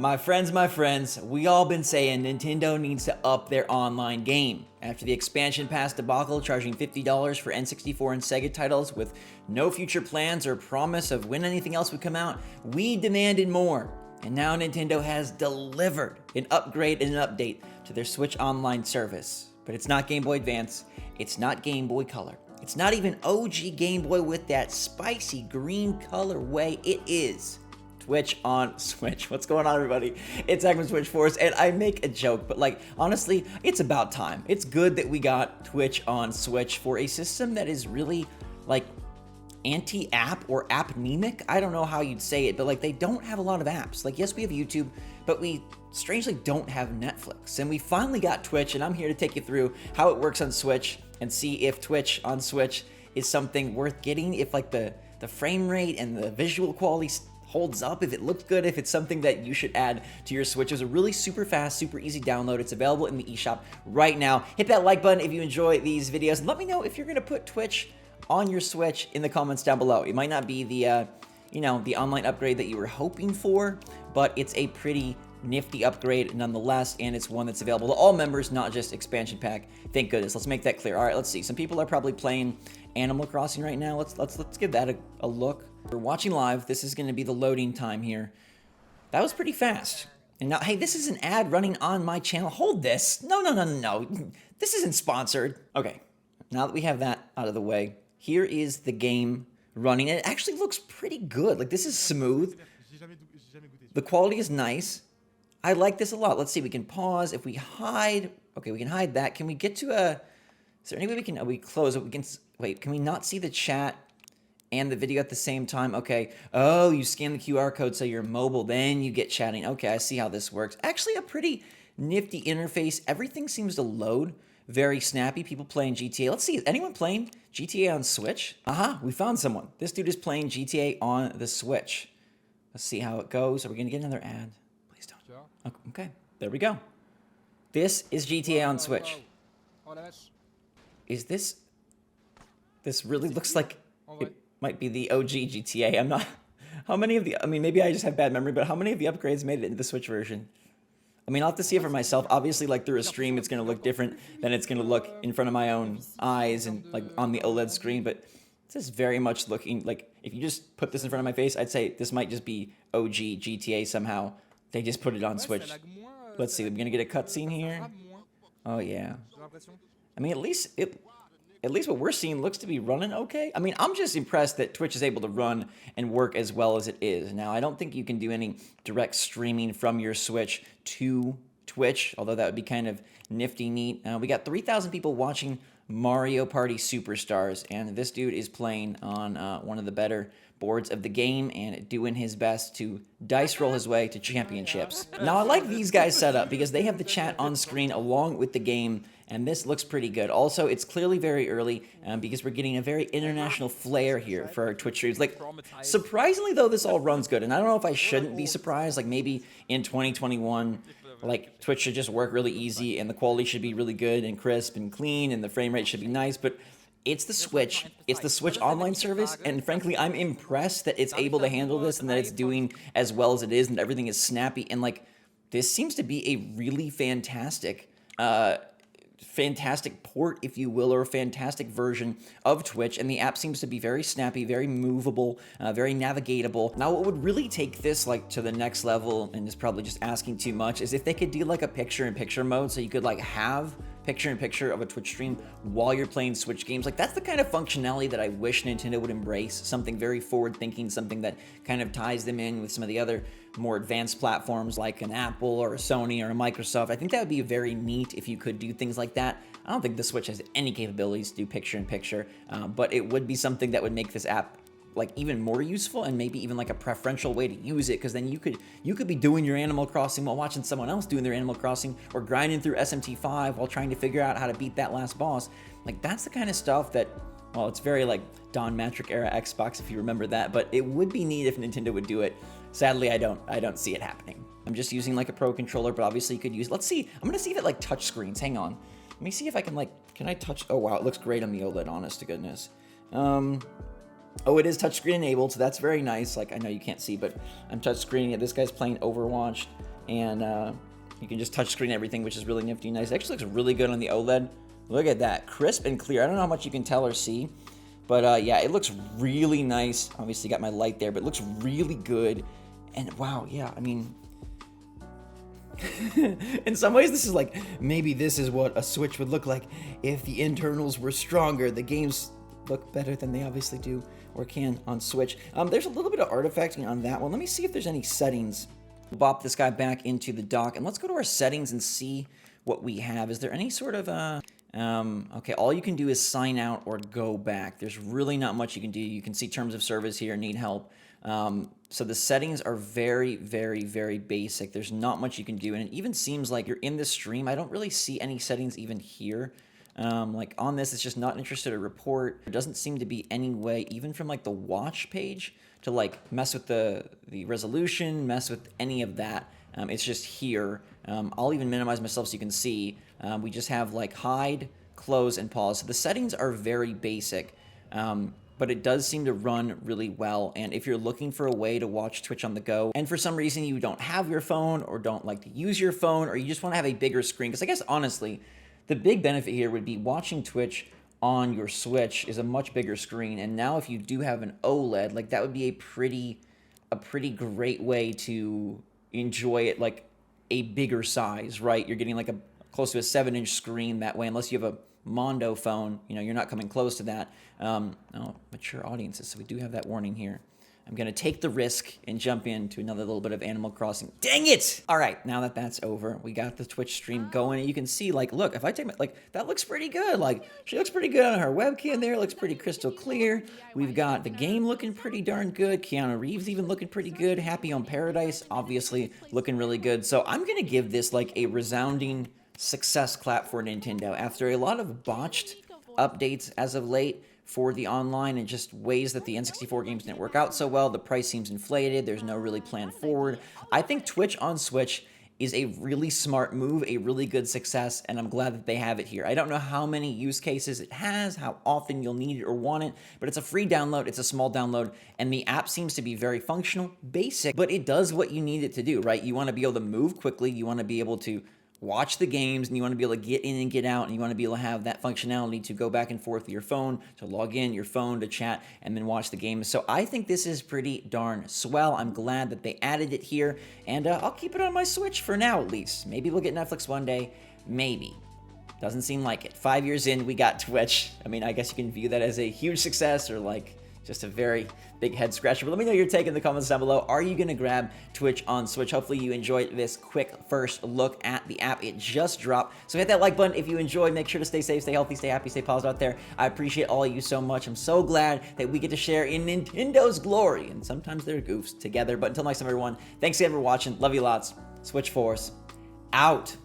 My friends, we all been saying Nintendo needs to up their online game. After the expansion pass debacle charging $50 for N64 and Sega titles with no future plans or promise of when anything else would come out, we demanded more. And now Nintendo has delivered an upgrade and an update to their Switch Online service. But it's not Game Boy Advance, it's not Game Boy Color, it's not even OG Game Boy with that spicy green colorway. It is Twitch on Switch. What's going on, everybody? It's Eggman Switch Force, and I make a joke, but like, honestly, it's about time. It's good that we got Twitch on Switch for a system that is really like anti-app or app-nemic. I don't know how you'd say it, but like, they don't have a lot of apps. Like, yes, we have YouTube, but we strangely don't have Netflix. And we finally got Twitch, and I'm here to take you through how it works on Switch and see if Twitch on Switch is something worth getting, if like the frame rate and the visual quality holds up, if it looks good, if it's something that you should add to your Switch. It's a really super fast, super easy download. It's available in the eShop right now. Hit that like button if you enjoy these videos, and let me know if you're gonna put Twitch on your Switch in the comments down below. It might not be the, the online upgrade that you were hoping for, but it's a pretty nifty upgrade nonetheless, and it's one that's available to all members, not just expansion pack. Thank goodness. Let's make that clear. All right, let's see. Some people are probably playing Animal Crossing right now. Let's give that a look. We're watching live. This is going to be the loading time here. That was pretty fast. And now, hey, this is an ad running on my channel. Hold this. No. This isn't sponsored. Okay, now that we have that out of the way, here is the game running. And it actually looks pretty good. Like, this is smooth. The quality is nice. I like this a lot. Let's see. We can pause. If we hide, okay, we can hide that. Can we get to a? Is there any way we can? We close it. We can. Wait. Can we not see the chat and the video at the same time? Okay. Oh, you scan the QR code so you're mobile, then you get chatting. Okay, I see how this works. Actually, a pretty nifty interface. Everything seems to load very snappy. People playing GTA. Let's see. Is anyone playing GTA on Switch? Aha, we found someone. This dude is playing GTA on the Switch. Let's see how it goes. Are we gonna get another ad? Please don't. Okay, there we go. This is GTA on Switch. Is this? This really looks like it might be the OG GTA. I'm not. How many of the? I mean, maybe I just have bad memory, but how many of the upgrades made it into the Switch version? I mean, I'll have to see it for myself. Obviously, like through a stream, it's gonna look different than it's gonna look in front of my own eyes and like on the OLED screen. But this is very much looking like, if you just put this in front of my face, I'd say this might just be OG GTA somehow. They just put it on Switch. Let's see. We're gonna get a cutscene here. Oh yeah. I mean, at least what we're seeing looks to be running okay. I mean, I'm just impressed that Twitch is able to run and work as well as it is. Now, I don't think you can do any direct streaming from your Switch to Twitch, although that would be kind of nifty neat. We got 3,000 people watching Mario Party Superstars, and this dude is playing on one of the better boards of the game and doing his best to dice roll his way to championships. Now, I like these guys set up because they have the chat on screen along with the game, and this looks pretty good. Also, it's clearly very early because we're getting a very international flair here for our Twitch streams. Like, surprisingly, though, this all runs good, and I don't know if I shouldn't be surprised. Like, maybe in 2021, like, Twitch should just work really easy, and the quality should be really good and crisp and clean, and the frame rate should be nice, but it's the Switch. It's the Switch online service, and frankly, I'm impressed that it's able to handle this and that it's doing as well as it is, and everything is snappy, and like, this seems to be a really fantastic port, if you will, or a fantastic version of Twitch, and the app seems to be very snappy, very movable, very navigatable. Now, what would really take this like to the next level, and is probably just asking too much, is if they could do like a picture-in-picture mode, so you could like have picture-in-picture of a Twitch stream while you're playing Switch games. Like, that's the kind of functionality that I wish Nintendo would embrace, something very forward-thinking, something that kind of ties them in with some of the other more advanced platforms like an Apple or a Sony or a Microsoft. I think that would be very neat if you could do things like that. I don't think the Switch has any capabilities to do picture-in-picture, but it would be something that would make this app like even more useful, and maybe even like a preferential way to use it, because then you could be doing your Animal Crossing while watching someone else doing their Animal Crossing, or grinding through SMT5 while trying to figure out how to beat that last boss. Like, that's the kind of stuff that, well, it's very like Don Matrick era Xbox, if you remember that, but it would be neat if Nintendo would do it. Sadly, I don't see it happening. I'm just using like a Pro controller, but obviously you could use, let's see, I'm gonna see if it like touch screens. Hang on. Let me see if I can like, can I touch, oh wow, it looks great on the OLED, honest to goodness. Oh, it is touchscreen enabled, so that's very nice. Like, I know you can't see, but I'm touchscreening it. This guy's playing Overwatch. and you can just touch screen everything, which is really nifty and nice. It actually looks really good on the OLED. Look at that, crisp and clear. I don't know how much you can tell or see, but yeah, it looks really nice. Obviously got my light there, but it looks really good. And wow, yeah, I mean, in some ways this is like, maybe this is what a Switch would look like if the internals were stronger. The games look better than they obviously do or can on Switch. There's a little bit of artifacting on that one. Let me see if there's any settings. Bop this guy back into the dock, and let's go to our settings and see what we have. Is there any sort of okay, all you can do is sign out or go back. There's really not much you can do. You can see terms of service here, need help. So the settings are very, very, very basic. There's not much you can do, and it even seems like you're in this stream. I don't really see any settings even here. Like on this, it's just not interested to report. There doesn't seem to be any way, even from like the watch page, to like mess with the resolution, mess with any of that. It's just here. I'll even minimize myself so you can see. We just have like hide, close, and pause. So the settings are very basic. But it does seem to run really well. And if you're looking for a way to watch Twitch on the go, and for some reason you don't have your phone or don't like to use your phone, or you just want to have a bigger screen, because I guess honestly, the big benefit here would be watching Twitch on your Switch is a much bigger screen. And now if you do have an OLED, like that would be a pretty great way to enjoy it, like a bigger size, right? You're getting like a close to a 7-inch screen that way, unless you have a Mondo phone, you know, you're not coming close to that. Oh, mature audiences, so we do have that warning here. I'm gonna take the risk and jump into another little bit of Animal Crossing. Dang it! All right, now that that's over, we got the Twitch stream going, and you can see, like, look, if I take my, like, that looks pretty good. Like, she looks pretty good on her webcam there, looks pretty crystal clear. We've got the game looking pretty darn good. Keanu Reeves even looking pretty good. Happy Home Paradise, obviously, looking really good. So I'm gonna give this, like, a resounding success clap for Nintendo. After a lot of botched updates as of late for the online and just ways that the N64 games didn't work out so well, the price seems inflated, there's no really plan forward. I think Twitch on Switch is a really smart move, a really good success, and I'm glad that they have it here. I don't know how many use cases it has, how often you'll need it or want it, but it's a free download, it's a small download, and the app seems to be very functional, basic, but it does what you need it to do, right? You want to be able to move quickly, you want to be able to watch the games, and you want to be able to get in and get out, and you want to be able to have that functionality to go back and forth with your phone, to log in, your phone, to chat, and then watch the games. So I think this is pretty darn swell. I'm glad that they added it here, and I'll keep it on my Switch for now at least. Maybe we'll get Netflix one day. Maybe. Doesn't seem like it. 5 years in, we got Twitch. I mean, I guess you can view that as a huge success or like just a very big head scratcher. But let me know your take in the comments down below. Are you going to grab Twitch on Switch? Hopefully you enjoyed this quick first look at the app. It just dropped. So hit that like button if you enjoyed. Make sure to stay safe, stay healthy, stay happy, stay positive out there. I appreciate all of you so much. I'm so glad that we get to share in Nintendo's glory and sometimes their goofs together. But until next time, everyone, thanks again for watching. Love you lots. Switch Force out.